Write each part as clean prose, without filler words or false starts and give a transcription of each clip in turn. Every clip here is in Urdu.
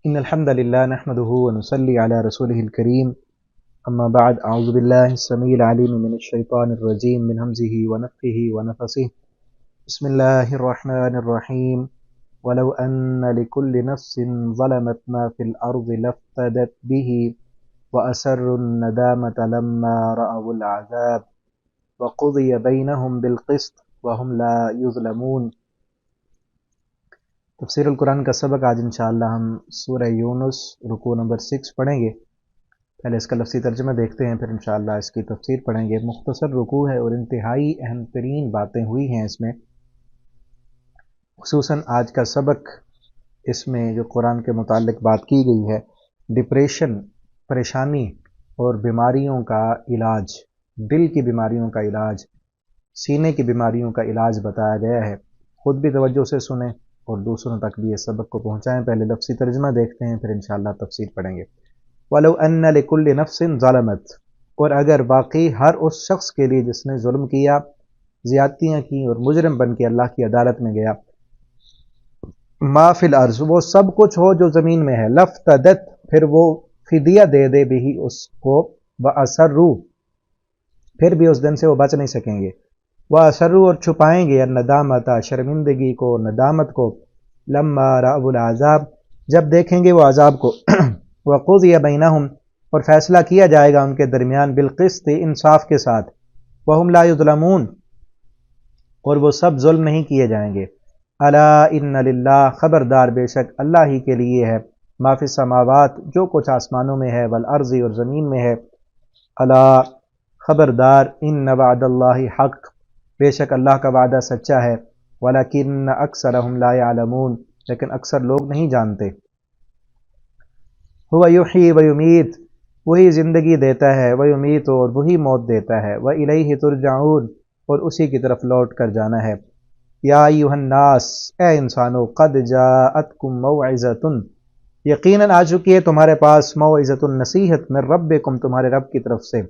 إن الحمد لله نحمده ونصلي على رسوله الكريم أما بعد أعوذ بالله السميع العليم من الشيطان الرجيم من همزه ونفخه ونفثه بسم الله الرحمن الرحيم ولو أن لكل نفس ظلمت ما في الأرض لافتدت به وأسروا الندامة لما رأوا العذاب وقضي بينهم بالقسط وهم لا يظلمون۔ تفسیر القرآن کا سبق آج انشاءاللہ ہم سورہ یونس رکوع نمبر 6 پڑھیں گے۔ پہلے اس کا لفظی ترجمہ دیکھتے ہیں، پھر انشاءاللہ اس کی تفسیر پڑھیں گے۔ مختصر رکوع ہے اور انتہائی اہم ترین باتیں ہوئی ہیں اس میں، خصوصاً آج کا سبق اس میں جو قرآن کے متعلق بات کی گئی ہے، ڈپریشن، پریشانی اور بیماریوں کا علاج، دل کی بیماریوں کا علاج، سینے کی بیماریوں کا علاج بتایا گیا ہے۔ خود بھی توجہ سے سنیں اور دوسروں تک بھی اس سبق کو پہنچائیں۔ پہلے لفظی ترجمہ دیکھتے ہیں، پھر انشاءاللہ تفسیر پڑھیں گے۔ وَلَوْ أَنَّ لِكُلِّ نَفْسٍ ظَلَمَتْ، اور اگر باقی ہر اس شخص کے لیے جس نے ظلم کیا، زیادتیاں کی اور مجرم بن کے اللہ کی عدالت میں گیا، ما فی الارض، وہ سب کچھ ہو جو زمین میں ہے، لفتدت، پھر وہ فدیہ دے دے بھی اس کو، وَأَسَرُّوا، پھر بھی اس دن سے وہ بچ نہیں سکیں گے، وَأَسَرُّوا، اور چھپائیں گے، الندامت، شرمندگی کو، ندامت کو، لما رأوا العذاب، جب دیکھیں گے وہ عذاب کو، وقضی بینہم، اور فیصلہ کیا جائے گا ان کے درمیان، بالقسط، انصاف کے ساتھ، وہم لا یظلمون، اور وہ سب ظلم نہیں کیے جائیں گے۔ الا ان للہ، خبردار بے شک اللہ ہی کے لیے ہے، ما فی السماوات، جو کچھ آسمانوں میں ہے، والارض، اور زمین میں ہے، الا، خبردار، ان وعد اللہ حق، بے شک اللہ کا وعدہ سچا ہے، ولیکن اکثرہم لا یعلمون، لیکن اکثر لوگ نہیں جانتے۔ هو یحیی و یمیت، وہی زندگی دیتا ہے، و یمیت، اور وہی موت دیتا ہے، و الیہ ترجعون، اور اسی کی طرف لوٹ کر جانا ہے۔ یا ایھا الناس، اے انسانو، قد جاءتکم موعظۃ، یقیناً آ چکی ہے تمہارے پاس، موعظۃ، نصیحت، من ربکم، تمہارے رب کی طرف سے،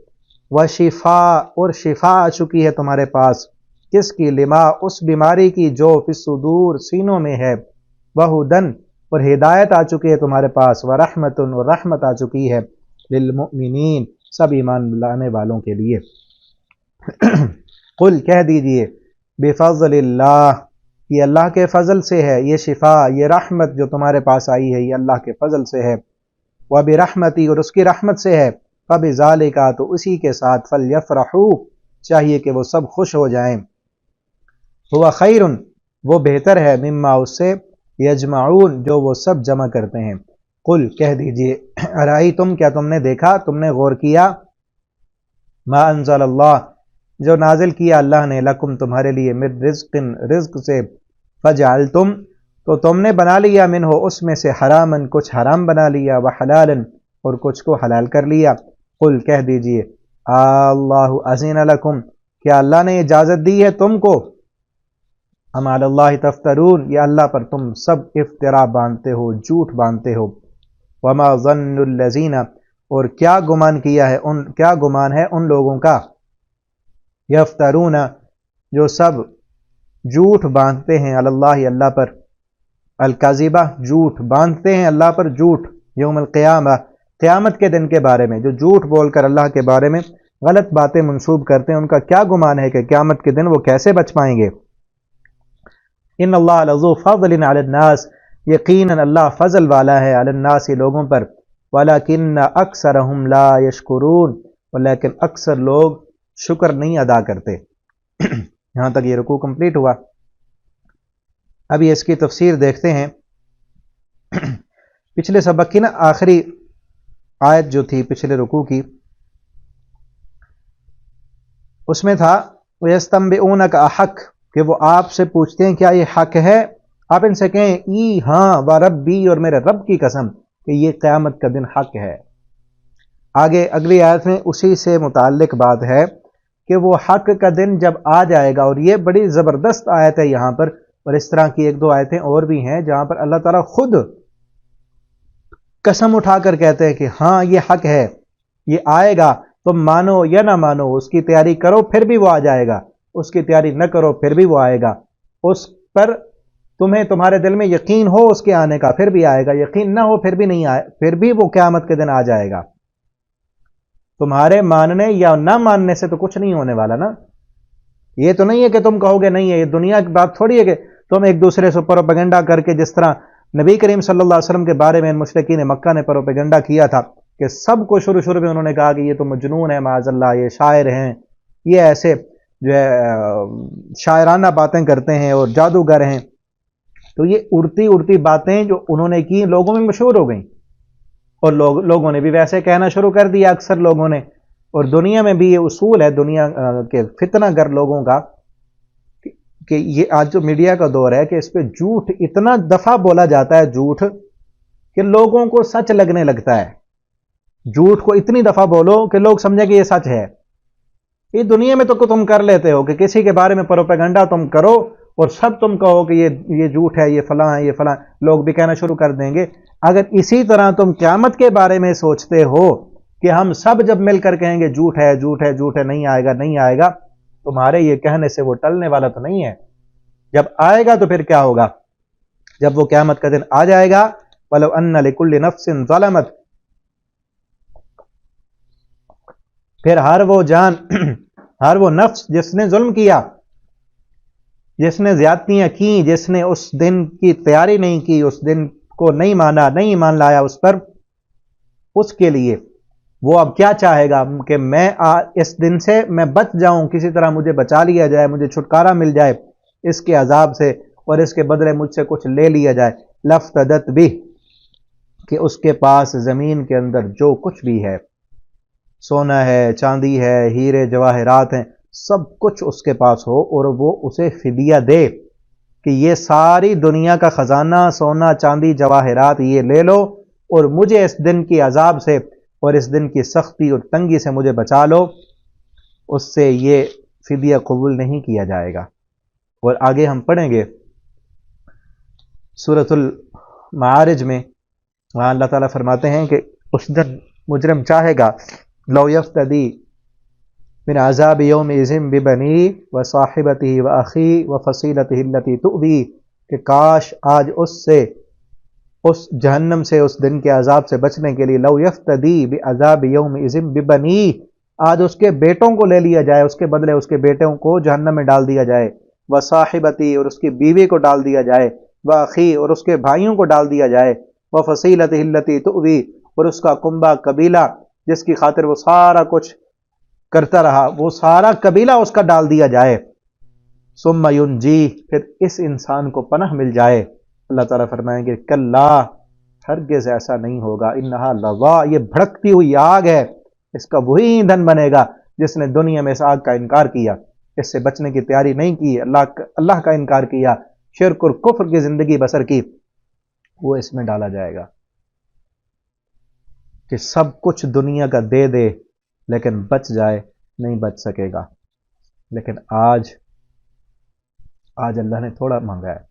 وشفاء، اور شفا آ چکی ہے تمہارے پاس، کس کی؟ لما، اس بیماری کی جو فی الصدور، سینوں میں ہے، وہدن، اور ہدایت آ چکی ہے تمہارے پاس، ورحمت، اور رحمت آ چکی ہے، للمؤمنین، سب ایمان لانے والوں کے لیے۔ قل، کہہ دیجئے، بفضل اللہ، یہ اللہ کے فضل سے ہے، یہ شفا، یہ رحمت جو تمہارے پاس آئی ہے، یہ اللہ کے فضل سے ہے، وبرحمتی، اور اس کی رحمت سے ہے، فبذالک، تو اسی کے ساتھ، فلیفرحوا، چاہیے کہ وہ سب خوش ہو جائیں، ہوا خیر، وہ بہتر ہے، مما، اس سے، یجمعون، جو وہ سب جمع کرتے ہیں۔ قل، کہہ دیجئے، ارائیتم، کیا تم نے دیکھا، تم نے غور کیا، ما انزل اللہ، جو نازل کیا اللہ نے، لکم، تمہارے لیے، من رزق، رزق سے، فجعلتم، تو تم نے بنا لیا، منہ، اس میں سے، حرامن، کچھ حرام بنا لیا، وحلالا، اور کچھ کو حلال کر لیا۔ قل، کہہ دیجئے، اللہ اذن لکم، کیا اللہ نے اجازت دی ہے تم کو، ام علی اللہ تفترون، یا اللہ پر تم سب افترا باندھتے ہو، جھوٹ باندھتے ہو، وما ظن الذین، اور کیا گمان ہے ان لوگوں کا، یفترون، جو سب جھوٹ باندھتے ہیں، علی اللہ، اللہ پر، الکذبہ، جھوٹ باندھتے ہیں اللہ پر، جھوٹ، یوم القیامہ، قیامت کے دن کے بارے میں، جو جھوٹ بول کر اللہ کے بارے میں غلط باتیں منسوب کرتے ہیں، ان کا کیا گمان ہے کہ قیامت کے دن وہ کیسے بچ پائیں گے۔ ان اللہ لذو فضل علی الناس، یقیناً اللہ فضل والا ہے، علی الناس، لوگوں پر، ولیکن اکثرہم لا یشکرون، لیکن اکثر لوگ شکر نہیں ادا کرتے۔ یہاں تک یہ رکوع کمپلیٹ ہوا۔ ابھی اس کی تفسیر دیکھتے ہیں۔ پچھلے سبق کی آخری آیت جو تھی پچھلے رکوع کی، اس میں تھا وَيَسْتَنبِئُونَكَ أَحَقٌّ، کہ وہ آپ سے پوچھتے ہیں کیا یہ حق ہے، آپ ان سے کہیں ای، ہاں، وَرَبِّي، اور میرے رب کی قسم، کہ یہ قیامت کا دن حق ہے۔ آگے اگلی آیت میں اسی سے متعلق بات ہے کہ وہ حق کا دن جب آ جائے گا، اور یہ بڑی زبردست آیت ہے یہاں پر، اور اس طرح کی ایک دو آیتیں اور بھی ہیں جہاں پر اللہ تعالیٰ خود قسم اٹھا کر کہتے ہیں کہ ہاں یہ حق ہے، یہ آئے گا، تم مانو یا نہ مانو، اس کی تیاری کرو پھر بھی وہ آ جائے گا، اس کی تیاری نہ کرو پھر بھی وہ آئے گا، اس پر تمہیں تمہارے دل میں یقین ہو اس کے آنے کا پھر بھی آئے گا، یقین نہ ہو پھر بھی نہیں آئے، پھر بھی وہ قیامت کے دن آ جائے گا۔ تمہارے ماننے یا نہ ماننے سے تو کچھ نہیں ہونے والا نا۔ یہ تو نہیں ہے کہ تم کہو گے نہیں ہے، یہ دنیا کی بات تھوڑی ہے کہ تم ایک دوسرے سے پروپیگنڈا کر کے، جس طرح نبی کریم صلی اللہ علیہ وسلم کے بارے میں مشرکین مکہ نے پروپیگنڈا کیا تھا کہ سب کو شروع میں انہوں نے کہا کہ یہ تو مجنون ہے، معاذ اللہ، یہ شاعر ہیں، یہ ایسے جو ہے شاعرانہ باتیں کرتے ہیں اور جادوگر ہیں۔ تو یہ اڑتی باتیں جو انہوں نے کی لوگوں میں مشہور ہو گئیں، اور لوگوں نے بھی ویسے کہنا شروع کر دیا، اکثر لوگوں نے۔ اور دنیا میں بھی یہ اصول ہے دنیا کے فتنہ گر لوگوں کا کہ یہ آج جو میڈیا کا دور ہے کہ اس پہ جھوٹ اتنا دفعہ بولا جاتا ہے، جھوٹ کہ لوگوں کو سچ لگنے لگتا ہے۔ جھوٹ کو اتنی دفعہ بولو کہ لوگ سمجھیں کہ یہ سچ ہے۔ یہ دنیا میں تو تم کر لیتے ہو کہ کسی کے بارے میں پروپیگنڈا تم کرو اور سب تم کہو کہ یہ جھوٹ ہے، یہ فلاں ہے، یہ فلاں، لوگ بھی کہنا شروع کر دیں گے۔ اگر اسی طرح تم قیامت کے بارے میں سوچتے ہو کہ ہم سب جب مل کر کہیں گے جھوٹ ہے، جھوٹ ہے، جھوٹ ہے، نہیں آئے گا، نہیں آئے گا، تمہارے یہ کہنے سے وہ ٹلنے والا تو نہیں ہے۔ جب آئے گا تو پھر کیا ہوگا؟ جب وہ قیامت کا دن آ جائے گا، وَلَوْ أَنَّ لِكُلِّ نَفْسٍ ظَلَمَتْ، پھر ہر وہ جان، ہر وہ نفس جس نے ظلم کیا، جس نے زیادتیاں کی، جس نے اس دن کی تیاری نہیں کی، اس دن کو نہیں مانا، نہیں ایمان لایا اس پر، اس کے لیے وہ اب کیا چاہے گا کہ میں اس دن سے میں بچ جاؤں، کسی طرح مجھے بچا لیا جائے، مجھے چھٹکارا مل جائے اس کے عذاب سے، اور اس کے بدلے مجھ سے کچھ لے لیا جائے۔ لفتدت بھی، کہ اس کے پاس زمین کے اندر جو کچھ بھی ہے، سونا ہے، چاندی ہے، ہیرے جواہرات ہیں، سب کچھ اس کے پاس ہو، اور وہ اسے فدیہ دے کہ یہ ساری دنیا کا خزانہ، سونا، چاندی، جواہرات، یہ لے لو اور مجھے اس دن کی عذاب سے اور اس دن کی سختی اور تنگی سے مجھے بچا لو، اس سے یہ فدیہ قبول نہیں کیا جائے گا۔ اور آگے ہم پڑھیں گے سورۃ المعارج میں، وہاں اللہ تعالیٰ فرماتے ہیں کہ اس دن مجرم چاہے گا لو یفتدی من عذاب یومئذ ببنی وصاحبتہ واخی وفصیلتہ التی تؤوی، کہ کاش آج اس جہنم سے، اس دن کے عذاب سے بچنے کے لیے، لو یفتدی بعذاب یومئذ ببنی، آج اس کے بیٹوں کو لے لیا جائے، اس کے بدلے اس کے بیٹوں کو جہنم میں ڈال دیا جائے، وصاحبتی، اور اس کی بیوی کو ڈال دیا جائے، واخی، اور اس کے بھائیوں کو ڈال دیا جائے، وفصیلتہ التی تؤوی، اور اس کا کنبہ قبیلہ جس کی خاطر وہ سارا کچھ کرتا رہا، وہ سارا قبیلہ اس کا ڈال دیا جائے، ثم ینجی، پھر اس انسان کو پناہ مل جائے۔ اللہ تعالیٰ فرمائیں گے کلا، ہرگز ایسا نہیں ہوگا، انہا لظا، یہ بھڑکتی ہوئی آگ ہے، اس کا وہی ایندھن بنے گا جس نے دنیا میں اس آگ کا انکار کیا، اس سے بچنے کی تیاری نہیں کی، اللہ کا انکار کیا، شرک اور کفر کی زندگی بسر کی، وہ اس میں ڈالا جائے گا۔ کہ سب کچھ دنیا کا دے دے لیکن بچ جائے، نہیں بچ سکے گا۔ لیکن آج اللہ نے تھوڑا مانگا ہے،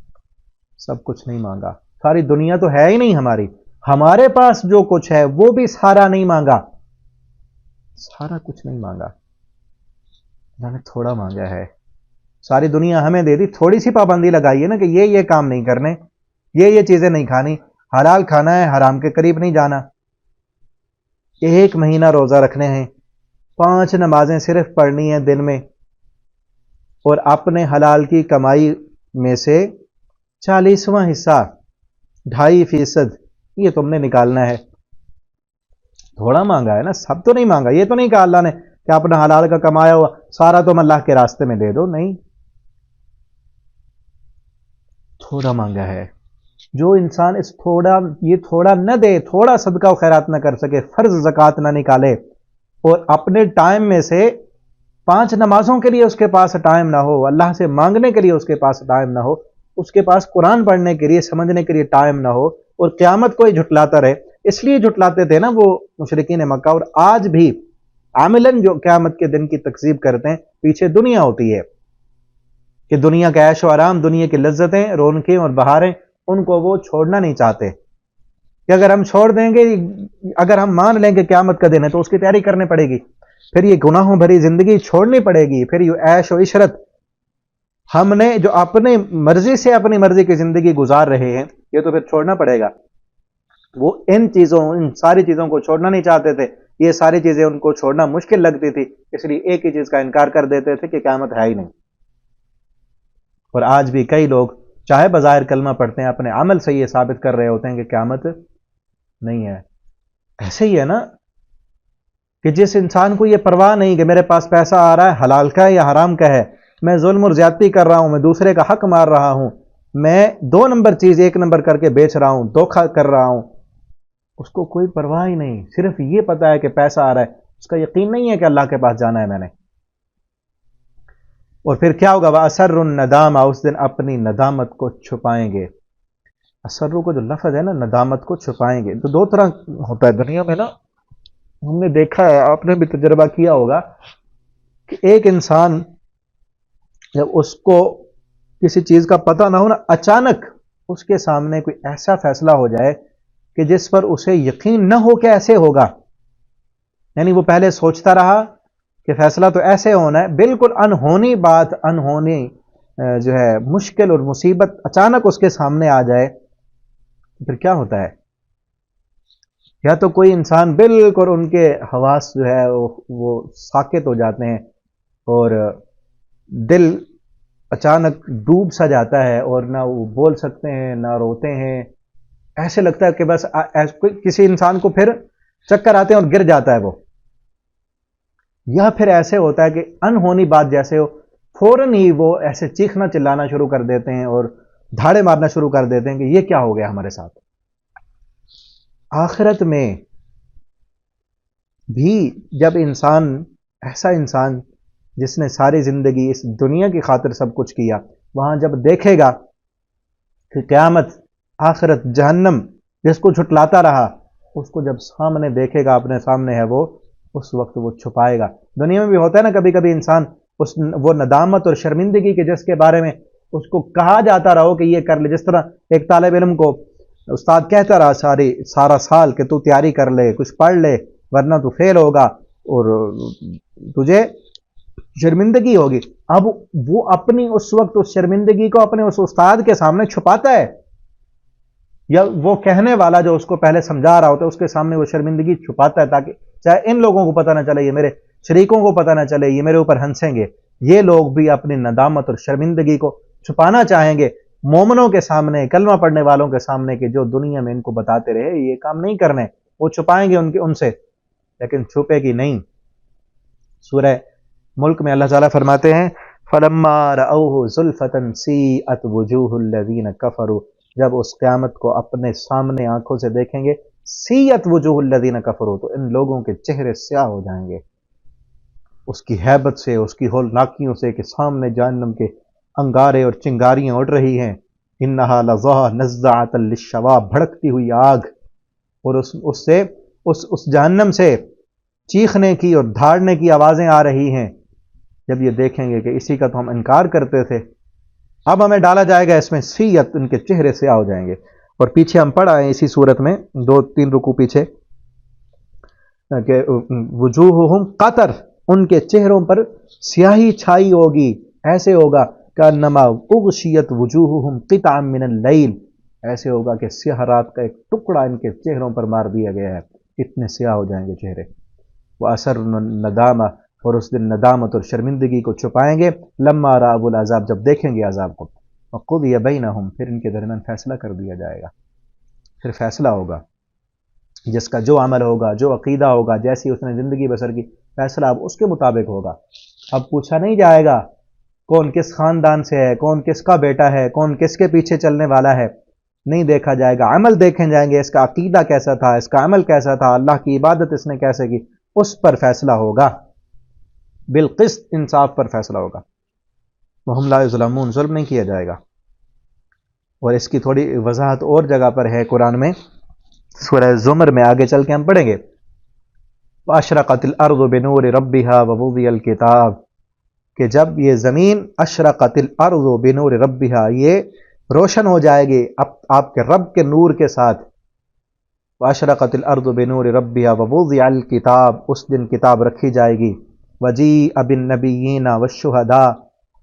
سب کچھ نہیں مانگا، ساری دنیا تو ہے ہی نہیں ہماری، ہمارے پاس جو کچھ ہے وہ بھی سارا نہیں مانگا، سارا کچھ نہیں مانگا، اللہ نے تھوڑا مانگا ہے۔ ساری دنیا ہمیں دے دی، تھوڑی سی پابندی لگائی ہے نا کہ یہ کام نہیں کرنے، یہ چیزیں نہیں کھانی، حلال کھانا ہے، حرام کے قریب نہیں جانا، 1 مہینہ روزہ رکھنے ہیں، 5 نمازیں صرف پڑھنی ہیں دن میں، اور اپنے حلال کی کمائی میں سے 40واں حصہ 2.5% یہ تم نے نکالنا ہے۔ تھوڑا مانگا ہے نا، سب تو نہیں مانگا، یہ تو نہیں کہا اللہ نے کہ اپنا حلال کا کمایا ہوا سارا تم اللہ کے راستے میں دے دو، نہیں، تھوڑا مانگا ہے۔ جو انسان یہ تھوڑا نہ دے، تھوڑا صدقہ و خیرات نہ کر سکے، فرض زکوٰۃ نہ نکالے، اور اپنے ٹائم میں سے 5 نمازوں کے لیے اس کے پاس ٹائم نہ ہو، اللہ سے مانگنے کے لیے اس کے پاس ٹائم نہ ہو، اس کے پاس قرآن پڑھنے کے لیے، سمجھنے کے لیے ٹائم نہ ہو، اور قیامت کو ہی جھٹلاتا رہے۔ اس لیے جھٹلاتے تھے نا وہ مشرکین مکہ، اور آج بھی عاملاً جو قیامت کے دن کی تکذیب کرتے ہیں، پیچھے دنیا ہوتی ہے کہ دنیا کا عیش و آرام، دنیا کی لذتیں، رونقیں اور بہاریں، ان کو وہ چھوڑنا نہیں چاہتے کہ اگر ہم چھوڑ دیں گے، اگر ہم مان لیں کہ قیامت کا دن ہے تو اس کی تیاری کرنی پڑے گی، پھر یہ گناہوں بھری زندگی چھوڑنی پڑے گی، پھر یہ عیش و عشرت ہم نے جو اپنے مرضی سے اپنی مرضی کی زندگی گزار رہے ہیں، یہ تو پھر چھوڑنا پڑے گا۔ وہ ان ساری چیزوں کو چھوڑنا نہیں چاہتے تھے، یہ ساری چیزیں ان کو چھوڑنا مشکل لگتی تھی، اس لیے ایک ہی چیز کا انکار کر دیتے تھے کہ قیامت ہے ہی نہیں۔ اور آج بھی کئی لوگ چاہے بظاہر کلمہ پڑھتے ہیں، اپنے عمل سے یہ ثابت کر رہے ہوتے ہیں کہ قیامت نہیں ہے۔ ایسے ہی ہے نا کہ جس انسان کو یہ پرواہ نہیں کہ میرے پاس پیسہ آ رہا ہے حلال کا ہے یا حرام کا ہے، میں ظلم اور زیادتی کر رہا ہوں، میں دوسرے کا حق مار رہا ہوں، میں 2 نمبر چیز 1 نمبر کر کے بیچ رہا ہوں، دھوکہ کر رہا ہوں، اس کو کوئی پرواہ ہی نہیں، صرف یہ پتا ہے کہ پیسہ آ رہا ہے، اس کا یقین نہیں ہے کہ اللہ کے پاس جانا ہے میں نے۔ اور پھر کیا ہوگا؟ وَأَسَرُّ النَّدَامَ، اس دن اپنی ندامت کو چھپائیں گے۔ اسرو کو جو لفظ ہے نا، ندامت کو چھپائیں گے، تو 2 طرح ہوتا ہے دنیا میں نا، ہم نے دیکھا ہے، آپ نے بھی تجربہ کیا ہوگا کہ ایک انسان جب اس کو کسی چیز کا پتہ نہ ہو نا، اچانک اس کے سامنے کوئی ایسا فیصلہ ہو جائے کہ جس پر اسے یقین نہ ہو کہ ایسے ہوگا، یعنی وہ پہلے سوچتا رہا کہ فیصلہ تو ایسے ہونا ہے، بالکل انہونی بات، انہونی جو ہے مشکل اور مصیبت اچانک اس کے سامنے آ جائے، پھر کیا ہوتا ہے؟ یا تو کوئی انسان بالکل ان کے حواس جو ہے وہ ساکت ہو جاتے ہیں اور دل اچانک ڈوب سا جاتا ہے، اور نہ وہ بول سکتے ہیں نہ روتے ہیں، ایسے لگتا ہے کہ بس کسی انسان کو پھر چکر آتے ہیں اور گر جاتا ہے وہ، یا پھر ایسے ہوتا ہے کہ انہونی بات جیسے ہو، فوراً ہی وہ ایسے چیخنا چلانا شروع کر دیتے ہیں اور دھاڑے مارنا شروع کر دیتے ہیں کہ یہ کیا ہو گیا ہمارے ساتھ۔ آخرت میں بھی جب ایسا انسان جس نے ساری زندگی اس دنیا کی خاطر سب کچھ کیا، وہاں جب دیکھے گا کہ قیامت، آخرت، جہنم، جس کو جھٹلاتا رہا، اس کو جب سامنے دیکھے گا، اپنے سامنے ہے وہ، اس وقت وہ چھپائے گا۔ دنیا میں بھی ہوتا ہے نا کبھی کبھی انسان وہ ندامت اور شرمندگی کے جس کے بارے میں اس کو کہا جاتا رہا کہ یہ کر لے، جس طرح ایک طالب علم کو استاد کہتا رہا سارا سال کہ تو تیاری کر لے، کچھ پڑھ لے، ورنہ تو فیل ہوگا اور تجھے شرمندگی ہوگی۔ اب وہ اپنی اس وقت اس شرمندگی کو اپنے اس استاد کے سامنے چھپاتا ہے، یا وہ کہنے والا جو اس کو پہلے سمجھا رہا ہوتا ہے اس کے سامنے وہ شرمندگی چھپاتا ہے، تاکہ چاہے ان لوگوں کو پتہ نہ چلے، یہ میرے شریکوں کو پتہ نہ چلے، یہ میرے اوپر ہنسیں گے، یہ لوگ بھی اپنی ندامت اور شرمندگی کو چھپانا چاہیں گے مومنوں کے سامنے، کلمہ پڑھنے والوں کے سامنے، کہ جو دنیا میں ان کو بتاتے رہے یہ کام نہیں کرنے، وہ چھپائیں گے ان سے، لیکن چھپے گی نہیں۔ سورہ ملک میں اللہ تعالیٰ فرماتے ہیں فَلَمَّا رَأَوْهُ زُلْفَةً سِیئَتْ وُجُوهُ الَّذِینَ كَفَرُوا، جب اس قیامت کو اپنے سامنے آنکھوں سے دیکھیں گے، سِیئَتْ وُجُوهُ الَّذِینَ كَفَرُوا، تو ان لوگوں کے چہرے سیاہ ہو جائیں گے اس کی ہیبت سے، اس کی ہولناکیوں سے، کہ سامنے جہنم کے انگارے اور چنگاریاں اڑ رہی ہیں۔ انہا لظیٰ نزاعۃ للشوا، بھڑکتی ہوئی آگ، اور اس جہنم سے چیخنے کی اور دھاڑنے کی آوازیں آ رہی ہیں۔ جب یہ دیکھیں گے کہ اسی کا تو ہم انکار کرتے تھے، اب ہمیں ڈالا جائے گا اس میں، سیئت، ان کے چہرے سیاہ ہو جائیں گے۔ اور پیچھے ہم پڑھ آئے اسی صورت میں 2-3 رکوع پیچھے کہ وجوہہم قطر، ان کے چہروں پر سیاہی چھائی ہوگی، ایسے ہوگا کانما اغشیت وجوہہم قطعا من اللیل، ایسے ہوگا کہ سیاہ رات کا ایک ٹکڑا ان کے چہروں پر مار دیا گیا ہے، اتنے سیاہ ہو جائیں گے چہرے۔ وَأَسَرُّ النَّدَامَ، اور اس دن ندامت اور شرمندگی کو چھپائیں گے، لَمَّا رَأَوُا الْعَذَابَ، جب دیکھیں گے عذاب کو، وَقُضِیَ بَیْنَهُمْ، پھر ان کے درمیان فیصلہ کر دیا جائے گا، پھر فیصلہ ہوگا، جس کا جو عمل ہوگا، جو عقیدہ ہوگا، جیسی اس نے زندگی بسر کی، فیصلہ اب اس کے مطابق ہوگا۔ اب پوچھا نہیں جائے گا کون کس خاندان سے ہے، کون کس کا بیٹا ہے، کون کس کے پیچھے چلنے والا ہے، نہیں دیکھا جائے گا، عمل دیکھیں جائیں گے، اس کا عقیدہ کیسا تھا، اس کا عمل کیسا تھا، اللہ کی عبادت اس نے کیسے کی، اس پر فیصلہ ہوگا، بالقسط، انصاف پر فیصلہ ہوگا۔ وَهُمْ لَا يُظْلَمُونَ، ظلم نہیں کیا جائے گا۔ اور اس کی تھوڑی وضاحت اور جگہ پر ہے قرآن میں، سورہ زمر میں آگے چل کے ہم پڑھیں گے، وَأَشْرَقَتِ الْأَرْضُ بِنُورِ رَبِّهَا وَوُضِعَ الْكِتَابُ، کہ جب یہ زمین، اشرقت الارض بنور ربها، یہ روشن ہو جائے گی آپ کے رب کے نور کے ساتھ، واشرقت الارض بنور ربها ووضع الکتاب، اس دن کتاب رکھی جائے گی، وجیء بالنبیین والشہداء،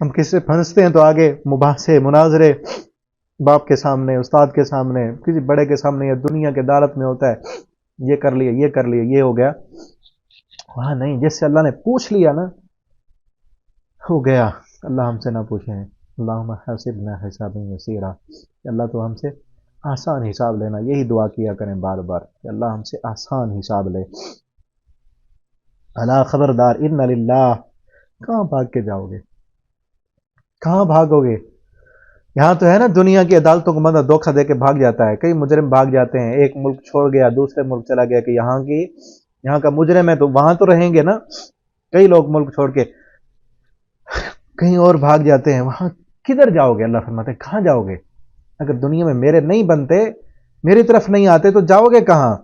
ہم کس سے پھنستے ہیں تو آگے مباحثے مناظرے باپ کے سامنے، استاد کے سامنے، کسی بڑے کے سامنے، یا دنیا کے عدالت میں ہوتا ہے، یہ کر لیا، یہ کر لیا، یہ ہو گیا. وہاں نہیں، جس سے اللہ نے پوچھ لیا نا ہو گیا. اللہ ہم سے نہ پوچھیں. اللہم حاسبنا حسابا یسیرا، اللہ تو ہم سے آسان حساب لینا. یہی دعا کیا کریں بار بار کہ اللہ ہم سے آسان حساب لے. اللہ خبردار، ان للہ. کہاں بھاگ کے جاؤ گے؟ کہاں بھاگو گے؟ یہاں تو ہے نا دنیا کی عدالتوں کو بندہ دھوکہ دے کے بھاگ جاتا ہے. کئی مجرم بھاگ جاتے ہیں، ایک ملک چھوڑ گیا دوسرے ملک چلا گیا کہ یہاں کا مجرم ہے تو وہاں تو رہیں گے نا. کئی لوگ ملک چھوڑ کے کہیں اور بھاگ جاتے ہیں. وہاں کدھر جاؤ گے؟ اللہ فرماتے ہیں کہاں جاؤ گے؟ اگر دنیا میں میرے نہیں بنتے، میری طرف نہیں آتے تو جاؤ گے کہاں؟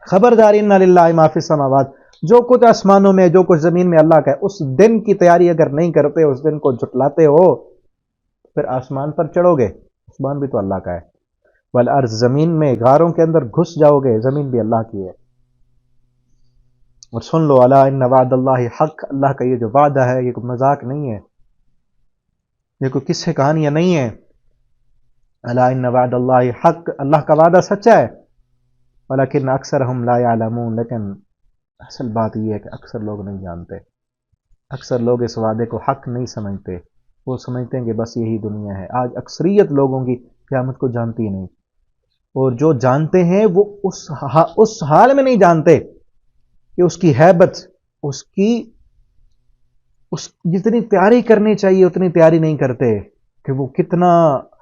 خبردار، ان للہ ما فی السماوات، جو کچھ آسمانوں میں جو کچھ زمین میں اللہ کا ہے. اس دن کی تیاری اگر نہیں کرتے، اس دن کو جھٹلاتے ہو، پھر آسمان پر چڑھو گے. آسمان بھی تو اللہ کا ہے. والارض، زمین میں غاروں کے اندر گھس جاؤ گے، زمین بھی اللہ کی ہے. اور سن لو، الا ان وعد اللہ حق، اللہ کا یہ جو وعدہ ہے یہ کوئی مذاق نہیں ہے، یہ کوئی قصے کہانیاں نہیں ہے. الا ان وعد اللہ حق، اللہ کا وعدہ سچا ہے. ولکن اکثرهم لا يعلمون، لیکن اصل بات یہ ہے کہ اکثر لوگ نہیں جانتے. اکثر لوگ اس وعدے کو حق نہیں سمجھتے. وہ سمجھتے ہیں کہ بس یہی دنیا ہے. آج اکثریت لوگوں کی قیامت کو جانتی نہیں، اور جو جانتے ہیں وہ اس حال میں نہیں جانتے کہ اس کی ہیبت، اس جتنی تیاری کرنی چاہیے اتنی تیاری نہیں کرتے کہ وہ کتنا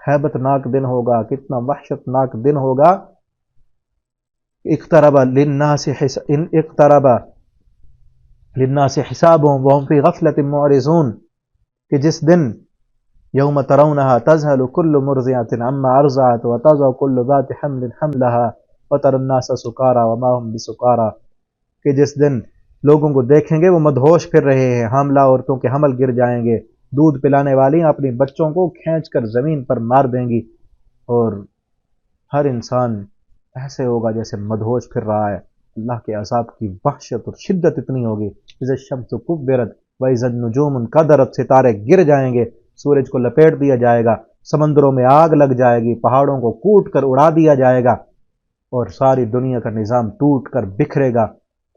ہیبت ناک دن ہوگا، کتنا وحشت ناک دن ہوگا. اقترب للناس حسابهم وهم في غفلة معرضون، کہ جس دن یوم ترونها تذهل كل مرضعة عما ارضعت وتضع كل ذات حمل حملها وترى الناس سكارى وما هم بسكارى، کہ جس دن لوگوں کو دیکھیں گے وہ مدہوش پھر رہے ہیں، حاملہ عورتوں کے حمل گر جائیں گے، دودھ پلانے والی اپنی بچوں کو کھینچ کر زمین پر مار دیں گی، اور ہر انسان ایسے ہوگا جیسے مدہوش پھر رہا ہے. اللہ کے عذاب کی وحشت اور شدت اتنی ہوگی. اذا الشمس کبرت واذا النجوم انکدرت، ستارے گر جائیں گے، سورج کو لپیٹ دیا جائے گا، سمندروں میں آگ لگ جائے گی، پہاڑوں کو کوٹ کر اڑا دیا جائے گا، اور ساری دنیا کا نظام ٹوٹ کر بکھرے گا.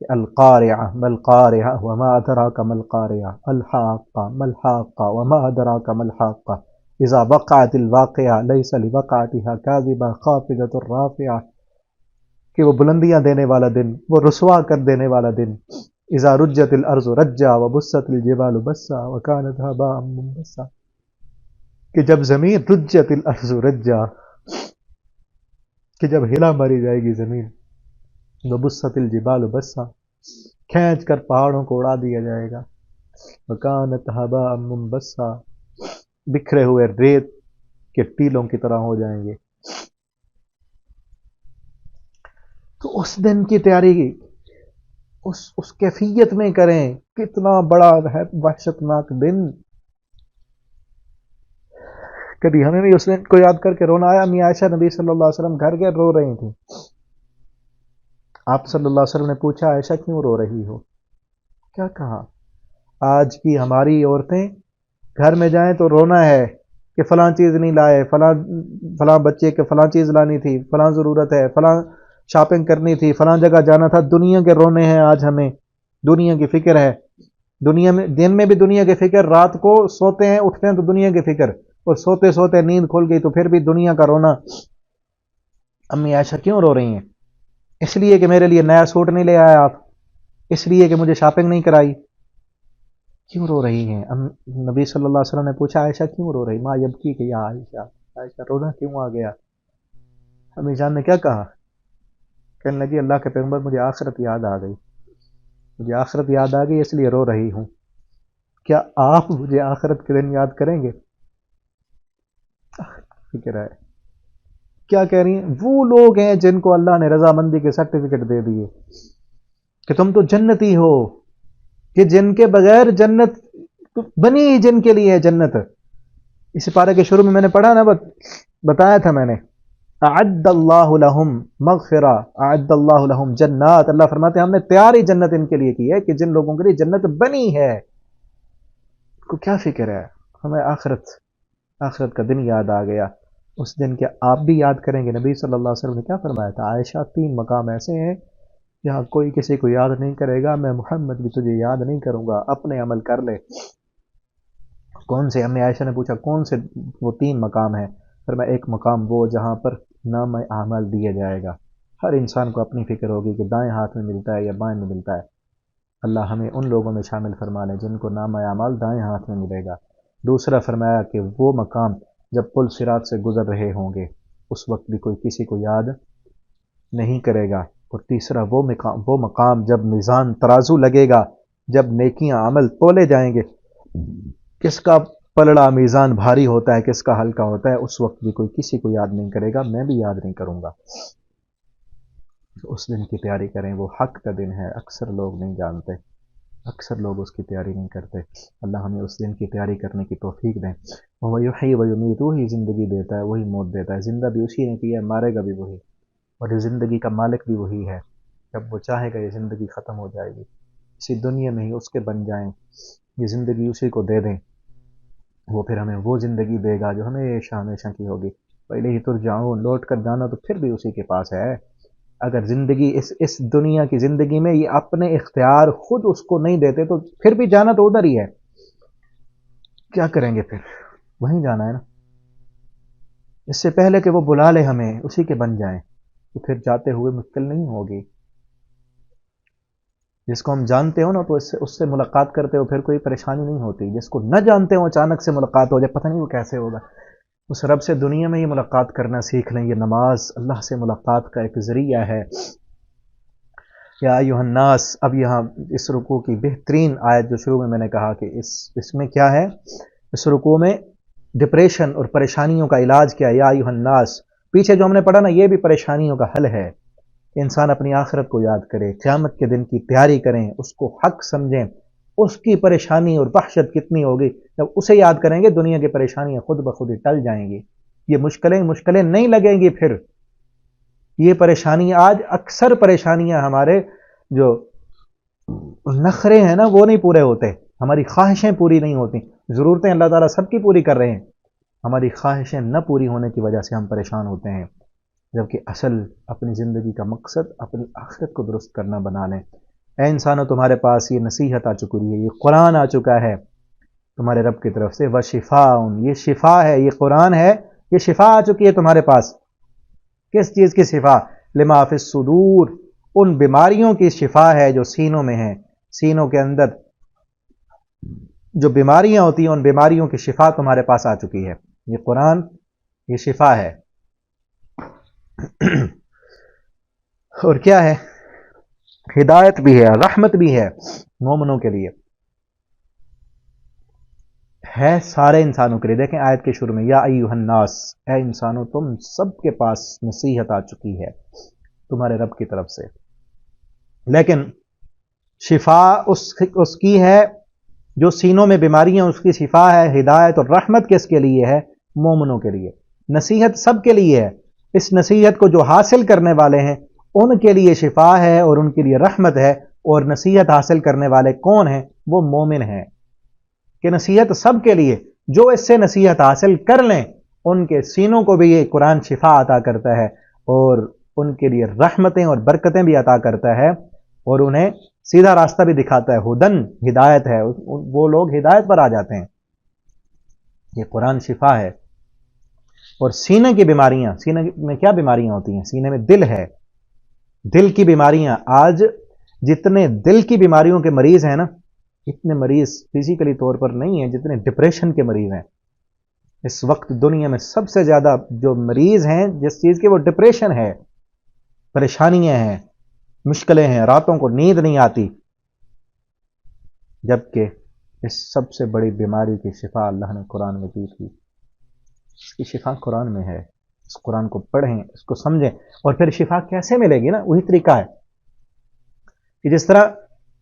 کہ القارعہ ملقارعہ وما ادراک ملقارعہ الحاقہ ملحاقہ وما ادراک ملحاقہ اذا وقعت الواقعہ لیس لوقعتها کاذبہ خافضۃ رافعہ، کہ وہ بلندیاں دینے والا دن، وہ رسوا کر دینے والا دن. اذا رجت الارض رجا وبست الجبال بسا وکانت ہباء منبثا، کہ جب زمین رجت الارض رجا، کہ جب ہلا ماری جائے گی زمین، وبست الجبال بسا، کھینچ کر پہاڑوں کو اڑا دیا جائے گا، وکانت ہباء منبثا، بکھرے ہوئے ریت کے ٹیلوں کی طرح ہو جائیں گے. تو اس دن کی تیاری اس کیفیت میں کریں. کتنا بڑا ہے وحشت ناک دن. کبھی ہمیں بھی اس دن کو یاد کر کے رونا آیا. امی عائشہ نبی صلی اللہ علیہ وسلم گھر گھر رو رہی تھی. آپ صلی اللہ علیہ وسلم نے پوچھا عائشہ کیوں رو رہی ہو؟ کیا کہا؟ آج کی ہماری عورتیں گھر میں جائیں تو رونا ہے کہ فلاں چیز نہیں لائے، فلاں بچے کے فلاں چیز لانی تھی، فلاں ضرورت ہے، فلاں شاپنگ کرنی تھی، فلاں جگہ جانا تھا. دنیا کے رونے ہیں آج. ہمیں دنیا کی فکر ہے. دنیا میں دن میں بھی دنیا کی فکر، رات کو سوتے ہیں اٹھتے ہیں تو دنیا کی فکر، اور سوتے سوتے نیند کھل گئی تو پھر بھی دنیا کا رونا. امی عائشہ کیوں رو رہی ہیں؟ اس لیے کہ میرے لیے نیا سوٹ نہیں لے آیا آپ، اس لیے کہ مجھے شاپنگ نہیں کرائی. کیوں رو رہی ہیں؟ نبی صلی اللہ علیہ وسلم نے پوچھا عائشہ کیوں رو رہی؟ ماں یبکی کہ یا عائشہ، عائشہ رونا کیوں آ گیا؟ امی جان نے کیا کہا؟ کہنے لگی اللہ کے پیغمبر مجھے آخرت یاد آ گئی، مجھے آخرت یاد آ گئی اس لیے رو رہی ہوں. کیا آپ مجھے آخرت کے دن یاد کریں گے؟ فکر ہے. کیا کہہ رہی ہیں؟ وہ لوگ ہیں جن کو اللہ نے رضامندی کے سرٹیفکیٹ دے دیے کہ تم تو جنتی ہو، کہ جن کے بغیر جنت بنی ہی جن کے لیے ہے جنت. اس پارے کے شروع میں نے پڑھا نا، بتایا تھا میں نے، اعد اللہ لہم مغفرہ، اعد اللہ لہم جنات. اللہ فرماتے ہیں ہم نے تیاری جنت ان کے لیے کی ہے کہ جن لوگوں کے لیے جنت بنی ہے. کو کیا فکر ہے؟ ہمیں آخرت کا دن یاد آ گیا. اس دن کیا آپ بھی یاد کریں گے؟ نبی صلی اللہ علیہ وسلم نے کیا فرمایا تھا؟ عائشہ 3 مقام ایسے ہیں جہاں کوئی کسی کو یاد نہیں کرے گا، میں محمد بھی تجھے یاد نہیں کروں گا، اپنے عمل کر لے. کون سے؟ امی عائشہ نے پوچھا کون سے وہ 3 مقام ہیں؟ فرمایا ایک مقام وہ جہاں پر نام اعمال دیا جائے گا. ہر انسان کو اپنی فکر ہوگی کہ دائیں ہاتھ میں ملتا ہے یا بائیں میں ملتا ہے. اللہ ہمیں ان لوگوں میں شامل فرما لے جن کو نام اعمال دائیں ہاتھ میں ملے گا. دوسرا فرمایا کہ وہ مقام جب پل صراط سے گزر رہے ہوں گے اس وقت بھی کوئی کسی کو یاد نہیں کرے گا. اور تیسرا وہ مقام جب میزان ترازو لگے گا، جب نیکیاں عمل تولے جائیں گے، کس کا پلڑا میزان بھاری ہوتا ہے کس کا ہلکا ہوتا ہے، اس وقت بھی کوئی کسی کو یاد نہیں کرے گا، میں بھی یاد نہیں کروں گا. اس دن کی تیاری کریں، وہ حق کا دن ہے. اکثر لوگ نہیں جانتے، اکثر لوگ اس کی تیاری نہیں کرتے. اللہ ہمیں اس دن کی تیاری کرنے کی توفیق دیں. وہ یحیی و یمیت، وہی زندگی دیتا ہے وہی موت دیتا ہے. زندہ بھی اسی نے کیا ہے، مارے گا بھی وہی، اور یہ زندگی کا مالک بھی وہی ہے. جب وہ چاہے گا یہ زندگی ختم ہو جائے گی. اسی دنیا میں ہی اس کے بن جائیں، یہ زندگی اسی کو دے دیں، وہ پھر ہمیں وہ زندگی دے گا جو ہمیشہ ہمیشہ کی ہوگی. پہلے ہی ترجعون، لوٹ کر جانا تو پھر بھی اسی کے پاس ہے. اگر زندگی اس دنیا کی زندگی میں یہ اپنے اختیار خود اس کو نہیں دیتے تو پھر بھی جانا تو ادھر ہی ہے. کیا کریں گے پھر؟ وہیں جانا ہے نا. اس سے پہلے کہ وہ بلا لے ہمیں اسی کے بن جائیں تو پھر جاتے ہوئے مشکل نہیں ہوگی. جس کو ہم جانتے ہو نا تو اس سے ملاقات کرتے ہو پھر کوئی پریشانی نہیں ہوتی. جس کو نہ جانتے ہو اچانک سے ملاقات ہو جائے، پتہ نہیں وہ کیسے ہوگا. اس رب سے دنیا میں ہی ملاقات کرنا سیکھ لیں. یہ نماز اللہ سے ملاقات کا ایک ذریعہ ہے. یا ایھا الناس، اب یہاں اس رکوع کی بہترین آیت جو شروع میں نے کہا کہ اس میں کیا ہے، اس رکوع میں ڈپریشن اور پریشانیوں کا علاج کیا ہے. یا ایھا الناس، پیچھے جو ہم نے پڑھا نا یہ بھی پریشانیوں کا حل ہے. انسان اپنی آخرت کو یاد کرے، قیامت کے دن کی تیاری کریں، اس کو حق سمجھیں. اس کی پریشانی اور وحشت کتنی ہوگی جب اسے یاد کریں گے. دنیا کی پریشانیاں خود بخود ہی ٹل جائیں گی. یہ مشکلیں نہیں لگیں گی. پھر یہ پریشانیاں، آج اکثر پریشانیاں ہمارے جو نخرے ہیں نا وہ نہیں پورے ہوتے، ہماری خواہشیں پوری نہیں ہوتی. ضرورتیں اللہ تعالیٰ سب کی پوری کر رہے ہیں، ہماری خواہشیں نہ پوری ہونے کی وجہ سے ہم پریشان ہوتے ہیں. جبکہ اصل اپنی زندگی کا مقصد اپنی آخرت کو درست کرنا بنا لیں. اے انسانوں، تمہارے پاس یہ نصیحت آ چکی ہے، یہ قرآن آ چکا ہے تمہارے رب کی طرف سے. وشفاء، یہ شفا ہے، یہ قرآن ہے، یہ شفا آ چکی ہے تمہارے پاس. کس چیز کی شفا؟ لما فی الصدور، ان بیماریوں کی شفا ہے جو سینوں میں ہیں. سینوں کے اندر جو بیماریاں ہوتی ہیں ان بیماریوں کی شفا تمہارے پاس آ چکی ہے. یہ قرآن، یہ شفا ہے. اور کیا ہے؟ ہدایت بھی ہے، رحمت بھی ہے مومنوں کے لیے، ہے سارے انسانوں کے لیے. دیکھیں آیت کے شروع میں یا ایھا الناس، اے انسانوں تم سب کے پاس نصیحت آ چکی ہے تمہارے رب کی طرف سے. لیکن شفا اس کی ہے جو سینوں میں بیماریاں، اس کی شفا ہے. ہدایت اور رحمت کس کے لیے ہے؟ مومنوں کے لیے. نصیحت سب کے لیے ہے. اس نصیحت کو جو حاصل کرنے والے ہیں ان کے لیے شفا ہے اور ان کے لیے رحمت ہے. اور نصیحت حاصل کرنے والے کون ہیں؟ وہ مومن ہیں. کہ نصیحت سب کے لیے، جو اس سے نصیحت حاصل کر لیں ان کے سینوں کو بھی یہ قرآن شفا عطا کرتا ہے اور ان کے لیے رحمتیں اور برکتیں بھی عطا کرتا ہے اور انہیں سیدھا راستہ بھی دکھاتا ہے. ہدن، ہدایت ہے، وہ لوگ ہدایت پر آ جاتے ہیں. یہ قرآن شفا ہے. اور سینے کی بیماریاں، سینے میں کیا بیماریاں ہوتی ہیں؟ سینے میں دل ہے، دل کی بیماریاں. آج جتنے دل کی بیماریوں کے مریض ہیں نا، اتنے مریض فزیکلی طور پر نہیں ہیں جتنے ڈپریشن کے مریض ہیں. اس وقت دنیا میں سب سے زیادہ جو مریض ہیں جس چیز کے، وہ ڈپریشن ہے، پریشانیاں ہیں، مشکلیں ہیں، راتوں کو نیند نہیں آتی. جبکہ اس سب سے بڑی بیماری کی شفا اللہ نے قرآن میں دی تھی. اس کی شفا قرآن میں ہے. اس قرآن کو پڑھیں، اس کو سمجھیں. اور پھر شفا کیسے ملے گی نا؟ وہی طریقہ ہے کہ جس طرح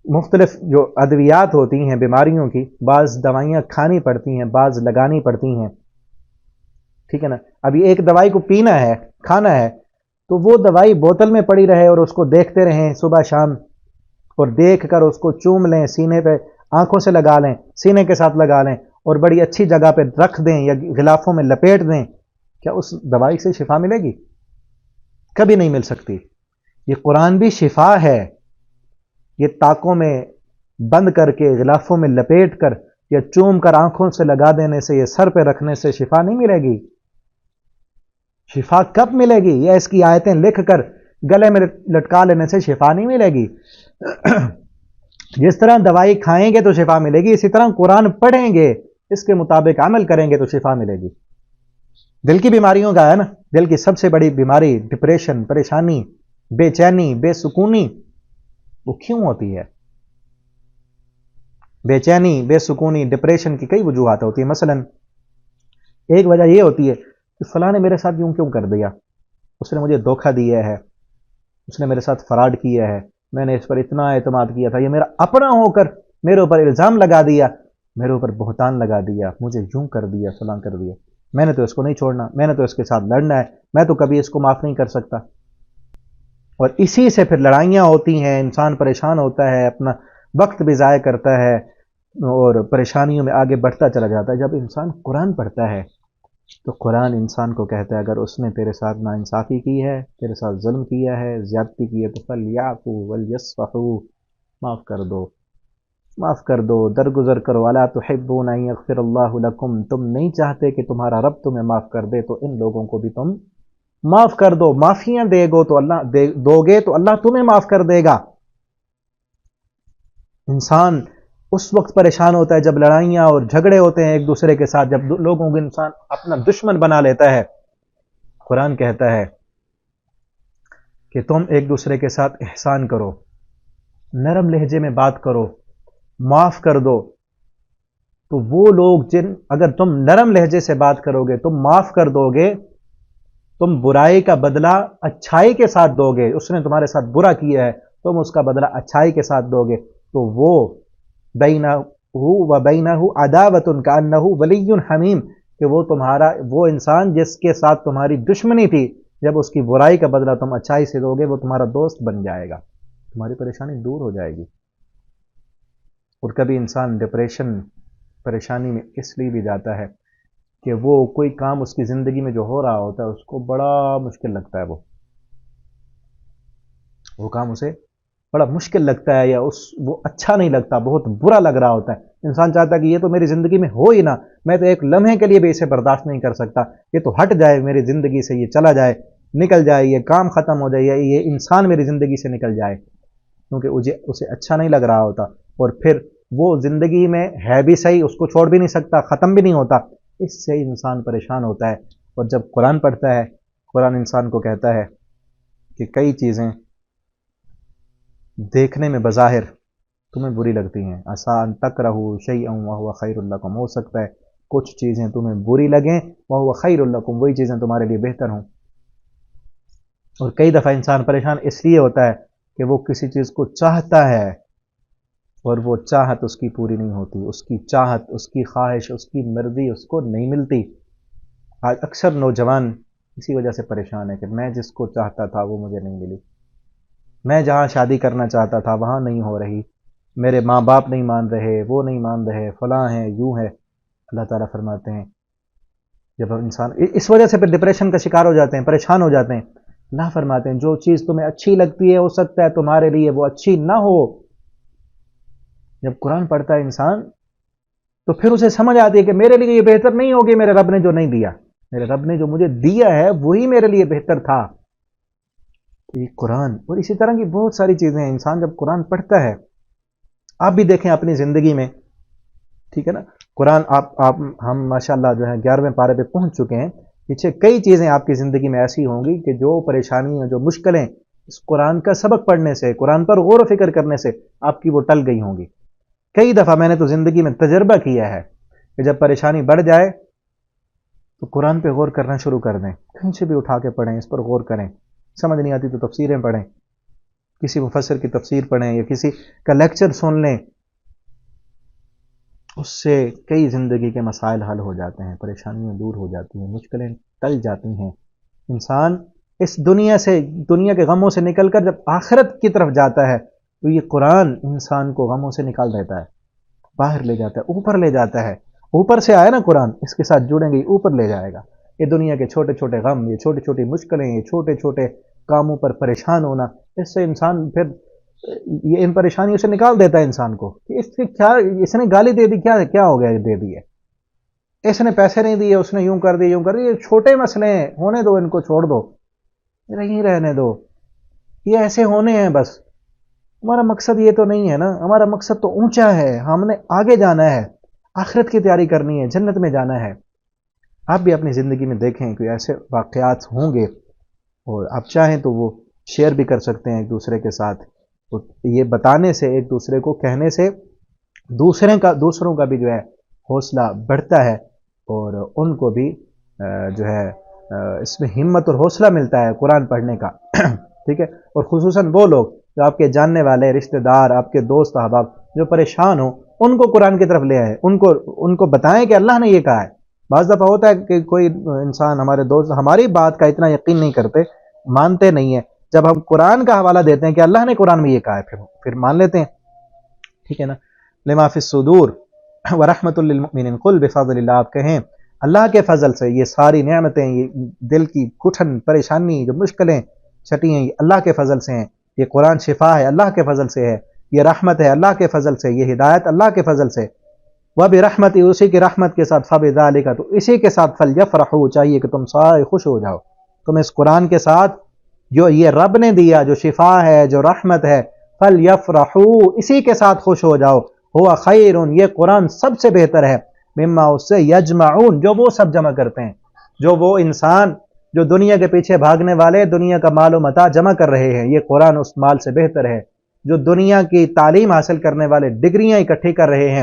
مختلف جو ادویات ہوتی ہیں بیماریوں کی، بعض دوائیاں کھانی پڑتی ہیں، بعض لگانی پڑتی ہیں، ٹھیک ہے نا. ابھی ایک دوائی کو پینا ہے، کھانا ہے، تو وہ دوائی بوتل میں پڑی رہے اور اس کو دیکھتے رہیں صبح شام، اور دیکھ کر اس کو چوم لیں سینے پہ، آنکھوں سے لگا لیں، سینے کے ساتھ لگا لیں اور بڑی اچھی جگہ پہ رکھ دیں یا غلافوں میں لپیٹ دیں، کیا اس دوائی سے شفا ملے گی؟ کبھی نہیں مل سکتی۔ یہ قرآن بھی شفا ہے، یہ طاقوں میں بند کر کے غلافوں میں لپیٹ کر یا چوم کر آنکھوں سے لگا دینے سے یا سر پہ رکھنے سے شفا نہیں ملے گی۔ شفا کب ملے گی؟ یا اس کی آیتیں لکھ کر گلے میں لٹکا لینے سے شفا نہیں ملے گی۔ جس طرح دوائی کھائیں گے تو شفا ملے گی، اسی طرح قرآن پڑھیں گے، اس کے مطابق عمل کریں گے تو شفا ملے گی۔ دل کی بیماریوں کا ہے نا، دل کی سب سے بڑی بیماری ڈپریشن، پریشانی، بے چینی، بے سکونی، وہ کیوں ہوتی ہے؟ بے چینی، بے سکونی، ڈپریشن کی کئی وجوہات ہوتی ہیں۔ مثلا ایک وجہ یہ ہوتی ہے کہ فلاں نے میرے ساتھ یوں کیوں کر دیا، اس نے مجھے دھوکہ دیا ہے، اس نے میرے ساتھ فراڈ کیا ہے، میں نے اس پر اتنا اعتماد کیا تھا، یہ میرا اپنا ہو کر میرے اوپر الزام لگا دیا، میرے اوپر بہتان لگا دیا، مجھے یوں کر دیا، فلاں کر دیا، میں نے تو اس کو نہیں چھوڑنا، میں نے تو اس کے ساتھ لڑنا ہے، میں تو کبھی اس کو معاف نہیں کر سکتا۔ اور اسی سے پھر لڑائیاں ہوتی ہیں، انسان پریشان ہوتا ہے، اپنا وقت بھی ضائع کرتا ہے اور پریشانیوں میں آگے بڑھتا چلا جاتا ہے۔ جب انسان قرآن پڑھتا ہے تو قرآن انسان کو کہتا ہے اگر اس نے تیرے ساتھ ناانصافی کی ہے، تیرے ساتھ ظلم کیا ہے، زیادتی کی ہے تو فَلْيَعْفُوا وَلْيَصْفَحُوا، معاف کر دو، معاف کر دو، درگزر کرو۔ اَلَا تُحِبُّونَ أَن يَغْفِرَ اللَّهُ لَكُمْ، تم نہیں چاہتے کہ تمہارا رب تمہیں معاف کر دے تو ان لوگوں کو بھی تم معاف کر دو۔ معافیاں دو گے تو اللہ تمہیں معاف کر دے گا۔ انسان اس وقت پریشان ہوتا ہے جب لڑائیاں اور جھگڑے ہوتے ہیں ایک دوسرے کے ساتھ، جب لوگوں کو انسان اپنا دشمن بنا لیتا ہے۔ قرآن کہتا ہے کہ تم ایک دوسرے کے ساتھ احسان کرو، نرم لہجے میں بات کرو، معاف کر دو۔ تو وہ لوگ اگر تم نرم لہجے سے بات کرو گے، تم معاف کر دو گے، تم برائی کا بدلہ اچھائی کے ساتھ دو گے، اس نے تمہارے ساتھ برا کیا ہے، تم اس کا بدلہ اچھائی کے ساتھ دو گے، تو وہ بینہ و بینہ عداوۃ کأنہ ولی حمیم، کہ وہ انسان جس کے ساتھ تمہاری دشمنی تھی، جب اس کی برائی کا بدلہ تم اچھائی سے دو گے، وہ تمہارا دوست بن جائے گا، تمہاری پریشانی دور ہو جائے گی۔ اور کبھی انسان ڈپریشن، پریشانی میں اس لیے بھی جاتا ہے کہ وہ کوئی کام اس کی زندگی میں جو ہو رہا ہوتا ہے اس کو بڑا مشکل لگتا ہے، وہ کام اسے بڑا مشکل لگتا ہے، یا وہ اچھا نہیں لگتا، بہت برا لگ رہا ہوتا ہے۔ انسان چاہتا ہے کہ یہ تو میری زندگی میں ہو ہی نہ، میں تو ایک لمحے کے لیے بھی اسے برداشت نہیں کر سکتا، یہ تو ہٹ جائے میری زندگی سے، یہ چلا جائے، نکل جائے، یہ کام ختم ہو جائے، یہ انسان میری زندگی سے نکل جائے، کیونکہ اسے اچھا نہیں لگ رہا ہوتا۔ اور پھر وہ زندگی میں ہے بھی صحیح، اس کو چھوڑ بھی نہیں سکتا، ختم بھی نہیں ہوتا، اس سے انسان پریشان ہوتا ہے۔ اور جب قرآن پڑھتا ہے، قرآن انسان کو کہتا ہے کہ کئی چیزیں دیکھنے میں بظاہر تمہیں بری لگتی ہیں، عسیٰ ان تکرہوا شیئا وہو خیر لکم، ہو سکتا ہے کچھ چیزیں تمہیں بری لگیں، وہو خیر لکم، وہی چیزیں تمہارے لیے بہتر ہوں۔ اور کئی دفعہ انسان پریشان اس لیے ہوتا ہے کہ وہ کسی چیز کو چاہتا ہے اور وہ چاہت اس کی پوری نہیں ہوتی، اس کی چاہت، اس کی خواہش، اس کی مرضی اس کو نہیں ملتی۔ آج اکثر نوجوان اسی وجہ سے پریشان ہے کہ میں جس کو چاہتا تھا وہ مجھے نہیں ملی، میں جہاں شادی کرنا چاہتا تھا وہاں نہیں ہو رہی، میرے ماں باپ نہیں مان رہے، وہ نہیں مان رہے، فلاں ہیں، یوں ہے۔ اللہ تعالیٰ فرماتے ہیں جب انسان اس وجہ سے پھر ڈپریشن کا شکار ہو جاتے ہیں، پریشان ہو جاتے ہیں، اللہ فرماتے ہیں جو چیز تمہیں اچھی لگتی ہے ہو سکتا ہے تمہارے لیے وہ اچھی نہ ہو۔ جب قرآن پڑھتا ہے انسان تو پھر اسے سمجھ آتی ہے کہ میرے لیے یہ بہتر نہیں ہوگی میرے رب نے جو نہیں دیا، میرے رب نے جو مجھے دیا ہے وہی میرے لیے بہتر تھا۔ یہ قرآن، اور اسی طرح کی بہت ساری چیزیں ہیں۔ انسان جب قرآن پڑھتا ہے، آپ بھی دیکھیں اپنی زندگی میں، ٹھیک ہے نا، قرآن ہم ماشاءاللہ جو ہے 11ویں پارے پہ پہنچ چکے ہیں، پیچھے کئی چیزیں آپ کی زندگی میں ایسی ہوں گی کہ جو پریشانیاں، جو مشکلیں اس قرآن کا سبق پڑھنے سے، قرآن پر غور و فکر کرنے سے آپ کی وہ ٹل گئی ہوں گی۔ کئی دفعہ میں نے تو زندگی میں تجربہ کیا ہے کہ جب پریشانی بڑھ جائے تو قرآن پہ غور کرنا شروع کر دیں، کہیں سے بھی اٹھا کے پڑھیں، اس پر غور کریں، سمجھ نہیں آتی تو تفسیریں پڑھیں، کسی مفسر کی تفسیر پڑھیں یا کسی کا لیکچر سن لیں، اس سے کئی زندگی کے مسائل حل ہو جاتے ہیں، پریشانیاں دور ہو جاتی ہیں، مشکلیں ٹل جاتی ہیں۔ انسان اس دنیا کے غموں سے نکل کر جب آخرت کی طرف جاتا ہے تو یہ قرآن انسان کو غموں سے نکال دیتا ہے۔ باہر لے جاتا ہے، اوپر لے جاتا ہے. اوپر سے آیا نا قرآن، اس کے ساتھ جڑیں گے اوپر لے جائے گا. یہ دنیا کے چھوٹے چھوٹے غم، یہ چھوٹی چھوٹی مشکلیں، یہ چھوٹے چھوٹے کاموں پر پریشان ہونا، اس سے انسان پھر یہ ان پریشانیوں سے نکال دیتا ہے انسان کو کہ اس سے کیا، اس نے گالی دے دی، کیا ہو گیا دے دی ہے، اس نے پیسے نہیں دیے، اس نے یوں کر دی یوں کر دی. یہ چھوٹے مسئلے ہیں، ہونے دو، ان کو چھوڑ دو، نہیں رہنے دو، یہ ایسے ہونے ہیں بس. ہمارا مقصد یہ تو نہیں ہے نا، ہمارا مقصد تو اونچا ہے، ہم نے آگے جانا ہے، آخرت کی تیاری کرنی ہے، جنت میں جانا ہے. آپ بھی اپنی زندگی میں دیکھیں کہ ایسے واقعات ہوں گے، اور آپ چاہیں تو وہ شیئر بھی کر سکتے ہیں ایک دوسرے کے ساتھ. یہ بتانے سے، ایک دوسرے کو کہنے سے دوسروں کا بھی جو ہے حوصلہ بڑھتا ہے، اور ان کو بھی جو ہے اس میں ہمت اور حوصلہ ملتا ہے قرآن پڑھنے کا. ٹھیک ہے. اور خصوصاً وہ لوگ جو آپ کے جاننے والے رشتہ دار، آپ کے دوست احباب جو پریشان ہوں، ان کو قرآن کی طرف لے آئے، ان کو بتائیں کہ اللہ نے یہ کہا ہے. بعض دفعہ ہوتا ہے کہ کوئی انسان، ہمارے دوست ہماری بات کا اتنا یقین نہیں کرتے، مانتے نہیں ہیں. جب ہم قرآن کا حوالہ دیتے ہیں کہ اللہ نے قرآن میں یہ کہا ہے، پھر مان لیتے ہیں. ٹھیک ہے نا. لما فی الصدور ورحمۃ للمؤمنین قل بفضل اللہ، آپ کہیں اللہ کے فضل سے یہ ساری نعمتیں، یہ دل کی گھٹن پریشانی جو مشکلیں چھٹی ہیں، یہ اللہ کے فضل سے ہیں. یہ قرآن شفا ہے، اللہ کے فضل سے ہے. یہ رحمت ہے، اللہ کے فضل سے. یہ ہدایت اللہ کے فضل سے. وبرحمتہ، اسی کی رحمت کے ساتھ. فبذالک، تو اسی کے ساتھ. فلیفرحوا، چاہیے کہ تم سارے خوش ہو جاؤ. تم اس قرآن کے ساتھ جو یہ رب نے دیا، جو شفا ہے، جو رحمت ہے، فلیفرحوا، اسی کے ساتھ خوش ہو جاؤ. ہوا خیر، یہ قرآن سب سے بہتر ہے. مما، اس سے. یجمعون، جو وہ سب جمع کرتے ہیں، جو وہ انسان جو دنیا کے پیچھے بھاگنے والے دنیا کا مال و متاع جمع کر رہے ہیں، یہ قرآن اس مال سے بہتر ہے. جو دنیا کی تعلیم حاصل کرنے والے ڈگریاں اکٹھی کر رہے ہیں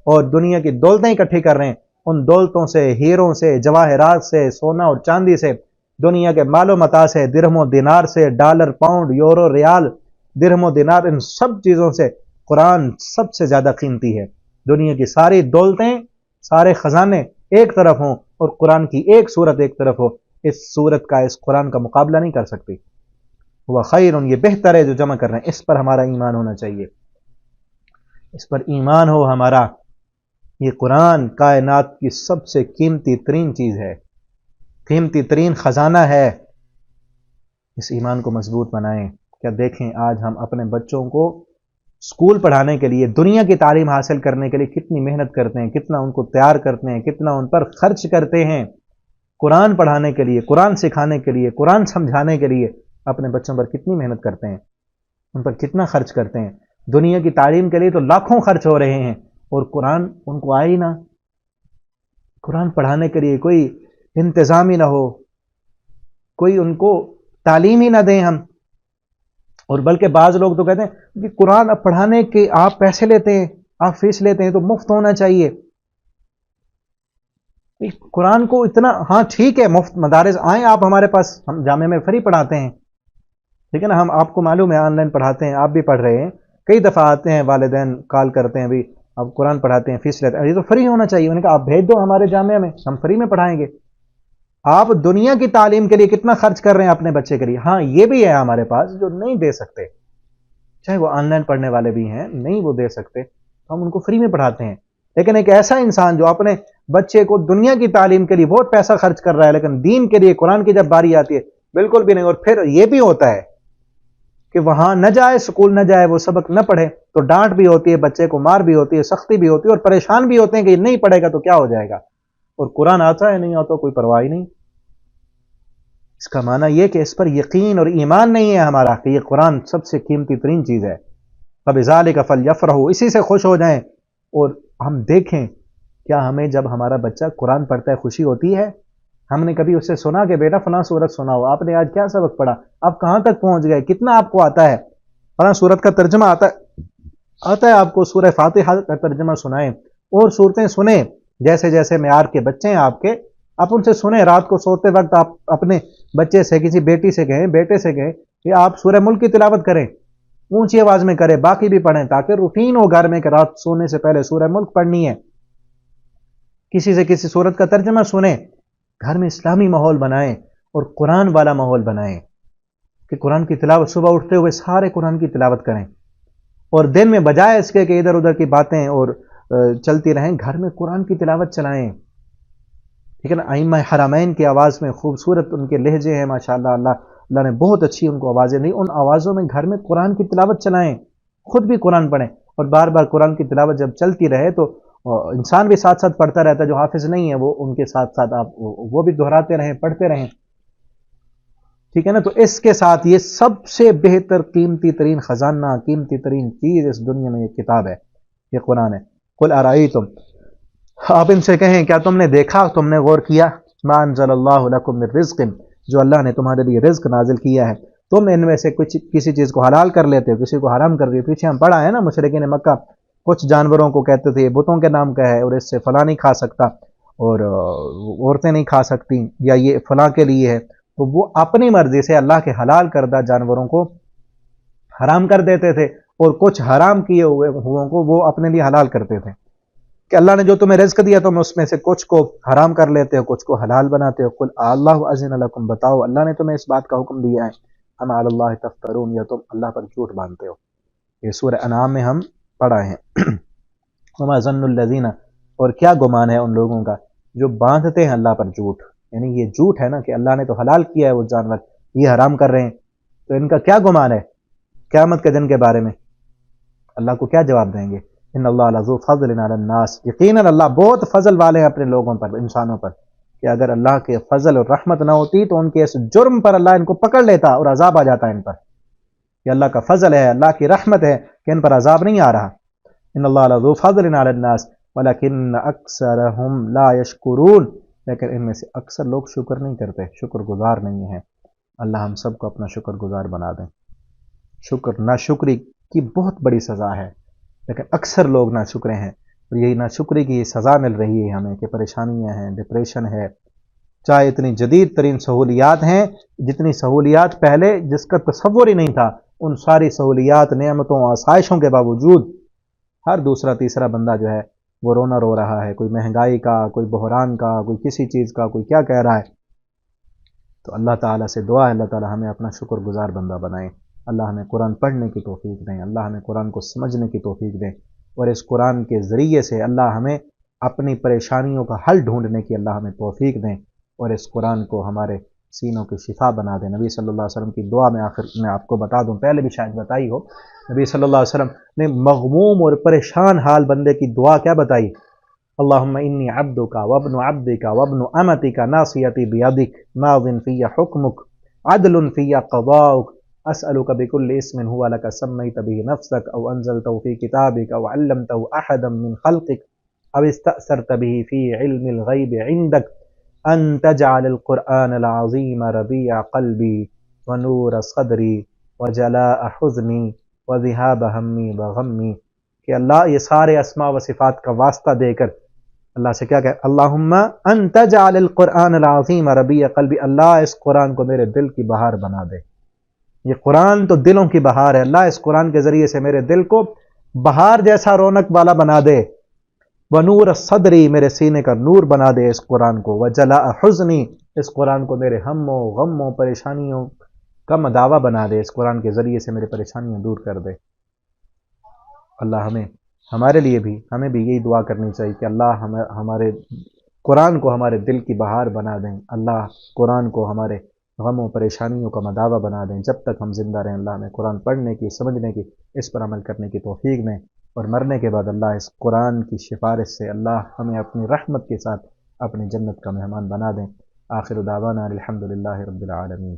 اور دنیا کی دولتیں اکٹھی کر رہے ہیں، ان دولتوں سے، ہیروں سے، جواہرات سے، سونا اور چاندی سے، دنیا کے مال و متاع سے، درہم و دینار سے، ڈالر، پاؤنڈ، یورو، ریال، درہم و دینار، ان سب چیزوں سے قرآن سب سے زیادہ قیمتی ہے. دنیا کی ساری دولتیں، سارے خزانے ایک طرف ہوں اور قرآن کی ایک صورت ایک طرف ہو، اس صورت کا، اس قرآن کا مقابلہ نہیں کر سکتی. وہ خیر، یہ بہتر ہے جو جمع کر رہے ہیں. اس پر ہمارا ایمان ہونا چاہیے، اس پر ایمان ہو ہمارا. یہ قرآن کائنات کی سب سے قیمتی ترین چیز ہے، قیمتی ترین خزانہ ہے. اس ایمان کو مضبوط بنائیں. کیا دیکھیں آج ہم اپنے بچوں کو اسکول پڑھانے کے لیے، دنیا کی تعلیم حاصل کرنے کے لیے کتنی محنت کرتے ہیں، کتنا ان کو تیار کرتے ہیں، کتنا ان پر خرچ کرتے ہیں. قرآن پڑھانے کے لیے، قرآن سکھانے کے لیے، قرآن سمجھانے کے لیے اپنے بچوں پر کتنی محنت کرتے ہیں، ان پر کتنا خرچ کرتے ہیں. دنیا کی تعلیم کے لیے تو لاکھوں خرچ ہو رہے ہیں، اور قرآن ان کو آئے ہی نہ. قرآن پڑھانے کے لیے کوئی انتظام ہی نہ ہو، کوئی ان کو تعلیم ہی نہ دیں ہم. اور بلکہ بعض لوگ تو کہتے ہیں کہ قرآن پڑھانے کے آپ پیسے لیتے ہیں، آپ فیس لیتے ہیں، تو مفت ہونا چاہیے. قرآن کو اتنا، ہاں ٹھیک ہے، مفت مدارس آئیں آپ ہمارے پاس، ہم جامعہ میں فری پڑھاتے ہیں. ٹھیک ہے نا. ہم آپ کو معلوم ہے آن لائن پڑھاتے ہیں، آپ بھی پڑھ رہے ہیں. کئی دفعہ آتے ہیں والدین، کال کرتے ہیں، بھی آپ قرآن پڑھاتے ہیں، فیس لیتے ہیں، یہ تو فری ہونا چاہیے. انہوں نے کہا آپ بھیج دو ہمارے جامعہ میں، ہم فری میں پڑھائیں گے. آپ دنیا کی تعلیم کے لیے کتنا خرچ کر رہے ہیں اپنے بچے کے لیے. ہاں یہ بھی ہے ہمارے پاس جو نہیں دے سکتے، چاہے وہ آن لائن پڑھنے والے بھی ہیں، نہیں وہ دے سکتے، ہم ان کو فری میں پڑھاتے ہیں. لیکن ایک ایسا انسان جو اپنے بچے کو دنیا کی تعلیم کے لیے بہت پیسہ خرچ کر رہا ہے، لیکن دین کے لیے، قرآن کی جب باری آتی ہے بالکل بھی نہیں. اور پھر یہ بھی ہوتا ہے کہ وہاں نہ جائے، سکول نہ جائے، وہ سبق نہ پڑھے، تو ڈانٹ بھی ہوتی ہے، بچے کو مار بھی ہوتی ہے، سختی بھی ہوتی ہے، اور پریشان بھی ہوتے ہیں کہ یہ نہیں پڑھے گا تو کیا ہو جائے گا. اور قرآن آتا ہے نہیں آتا کوئی پرواہ ہی نہیں. اس کا معنی یہ کہ اس پر یقین اور ایمان نہیں ہے ہمارا کہ یہ قرآن سب سے قیمتی ترین چیز ہے. فبذالک فلیفرحوا، اسی سے خوش ہو جائیں. اور ہم دیکھیں کیا ہمیں جب ہمارا بچہ قرآن پڑھتا ہے خوشی ہوتی ہے؟ ہم نے کبھی اس سے سنا کہ بیٹا فلاں سورت سنا ہو، آپ نے آج کیا سبق پڑھا، آپ کہاں تک پہنچ گئے، کتنا آپ کو آتا ہے، فلاں سورت کا ترجمہ آتا ہے آپ کو، سورہ فاتحہ کا ترجمہ سنائیں، اور صورتیں سنیں. جیسے جیسے معیار کے بچے ہیں آپ کے، آپ ان سے سنیں. رات کو سوتے وقت آپ اپنے بچے سے، کسی بیٹی سے کہیں، بیٹے سے کہیں کہ آپ سورہ ملک کی تلاوت کریں، اونچی آواز میں کریں، باقی بھی پڑھیں، تاکہ روٹین ہو گھر میں کہ رات سونے سے پہلے سورہ ملک پڑھنی ہے. کسی سے کسی سورت کا ترجمہ سنیں. گھر میں اسلامی ماحول بنائیں اور قرآن والا ماحول بنائیں کہ قرآن کی تلاوت، صبح اٹھتے ہوئے سارے قرآن کی تلاوت کریں. اور دن میں بجائے اس کے کہ ادھر ادھر کی باتیں اور چلتی رہیں، گھر میں قرآن کی تلاوت چلائیں، ٹھیک ہے نا. ائمہ حرمین کی آواز میں خوبصورت ان کے لہجے ہیں ماشاءاللہ، اللہ نے بہت اچھی ان کو آوازیں دی، ان آوازوں میں گھر میں قرآن کی تلاوت چلائیں، خود بھی قرآن پڑھیں. اور بار بار قرآن کی تلاوت جب چلتی رہے تو انسان بھی ساتھ ساتھ پڑھتا رہتا ہے، جو حافظ نہیں ہے وہ ان کے ساتھ ساتھ آپ وہ بھی دہراتے رہیں، پڑھتے رہیں، ٹھیک ہے نا. تو اس کے ساتھ یہ سب سے بہتر قیمتی ترین خزانہ، قیمتی ترین چیز اس دنیا میں یہ کتاب ہے، یہ قرآن ہے. قل ارائیتم، آپ ان سے کہیں کیا تم نے دیکھا، تم نے غور کیا، ما انزل اللہ لکم من رزق، جو اللہ نے تمہارے لیے رزق نازل کیا ہے، تم ان میں سے کسی چیز کو حلال کر لیتے ہو، کسی کو حرام کر دیتے ہو. پیچھے ہم پڑھا ہے نا، مشرکین مکہ کچھ جانوروں کو کہتے تھے بتوں کے نام کا ہے اور اس سے فلاں نہیں کھا سکتا، اور عورتیں نہیں کھا سکتی، یا یہ فلاں کے لیے ہے. تو وہ اپنی مرضی سے اللہ کے حلال کردہ جانوروں کو حرام کر دیتے تھے، اور کچھ حرام کیے ہوئے کو وہ اپنے لیے حلال کرتے تھے. کہ اللہ نے جو تمہیں رزق دیا تم اس میں سے کچھ کو حرام کر لیتے ہو، کچھ کو حلال بناتے ہو. قل اللہ اذن لکم، بتاؤ اللہ نے تمہیں اس بات کا حکم دیا ہے، ام علی اللہ تفترون، یا تم اللہ پر جھوٹ باندھتے ہو. یہ سورہ انعام میں ہم پڑھا ہے. وما ظن الذین، اور کیا گمان ہے ان لوگوں کا جو باندھتے ہیں اللہ پر جھوٹ. یعنی یہ جھوٹ ہے نا کہ اللہ نے تو حلال کیا ہے وہ جانور، یہ حرام کر رہے ہیں، تو ان کا کیا گمان ہے قیامت کے دن کے بارے میں؟ اللہ کو کیا جواب دیں گے؟ ان اللہ لذو فضل علی الناس، یقیناً اللہ بہت فضل والے ہیں اپنے لوگوں پر، انسانوں پر. کہ اگر اللہ کے فضل اور رحمت نہ ہوتی تو ان کے اس جرم پر اللہ ان کو پکڑ لیتا اور عذاب آ جاتا ان پر. یہ اللہ کا فضل ہے، اللہ کی رحمت ہے کہ ان پر عذاب نہیں آ رہا. ان اللہ لذو فضل علی الناس ولکن اکثرهم لا یشکرون، لیکن ان میں سے اکثر لوگ شکر نہیں کرتے، شکر گزار نہیں ہیں. اللہ ہم سب کو اپنا شکر گزار بنا دیں. شکر ناشکری کی بہت بڑی سزا ہے، لیکن اکثر لوگ ناشکرے ہیں، اور یہی ناشکری کی سزا مل رہی ہے ہمیں کہ پریشانیاں ہیں، ڈپریشن ہے. چاہے اتنی جدید ترین سہولیات ہیں، جتنی سہولیات پہلے جس کا تصور ہی نہیں تھا، ان ساری سہولیات، نعمتوں، آسائشوں کے باوجود ہر دوسرا تیسرا بندہ جو ہے وہ رونا رو رہا ہے، کوئی مہنگائی کا، کوئی بحران کا، کوئی کسی چیز کا، کوئی کیا کہہ رہا ہے. تو اللہ تعالیٰ سے دعا ہے اللہ تعالیٰ ہمیں اپنا شکر گزار بندہ بنائیں. اللہ ہمیں قرآن پڑھنے کی توفیق دیں، اللہ ہمیں قرآن کو سمجھنے کی توفیق دیں، اور اس قرآن کے ذریعے سے اللہ ہمیں اپنی پریشانیوں کا حل ڈھونڈنے کی اللہ ہمیں توفیق دیں، اور اس قرآن کو ہمارے سینوں کی شفا بنا دیں. نبی صلی اللہ علیہ وسلم کی دعا میں آخر میں آپ کو بتا دوں، پہلے بھی شاید بتائی ہو، نبی صلی اللہ علیہ وسلم نے مغموم اور پریشان حال بندے کی دعا کیا بتائی؟ اللہم انی عبدک وابن عبدک وابن امتک ناصیتی بیدک ماض فی حکمک عدل فی قضاؤک اسألک بکل اسم هو لک سمیت به نفسک او انزلته فی کتابک او علمته احدا من خلقک او استأثرت به فی علم الغیب عندک ان تجعل القرآن العظیم ربیع قلبی ونور صدری وجلاء حزنی وذهاب ہمی وغمی. کہ اللہ یہ سارے اسماء و صفات کا واسطہ دے کر اللہ سے کیا کہ اللہم انت جعل القرآن العظیم ربیع قلبی، اللہ اس قرآن کو میرے دل کی بہار بنا دے. یہ قرآن تو دلوں کی بہار ہے، اللہ اس قرآن کے ذریعے سے میرے دل کو بہار جیسا رونق والا بنا دے. ونور صدری، میرے سینے کا نور بنا دے اس قرآن کو. وجلاء حزنی، اس قرآن کو میرے ہم و غم و پریشانیوں کا مداوا بنا دے، اس قرآن کے ذریعے سے میرے پریشانیاں دور کر دے. اللہ ہمارے لیے بھی، ہمیں بھی یہی دعا کرنی چاہیے کہ اللہ ہمارے قرآن کو ہمارے دل کی بہار بنا دیں، اللہ قرآن کو ہمارے غم و پریشانیوں کا مداوا بنا دیں. جب تک ہم زندہ رہیں اللہ ہمیں قرآن پڑھنے کی، سمجھنے کی، اس پر عمل کرنے کی توفیق دیں، اور مرنے کے بعد اللہ اس قرآن کی سفارش سے اللہ ہمیں اپنی رحمت کے ساتھ اپنی جنت کا مہمان بنا دیں. آخر دعوانا الحمدللہ رب العالمین.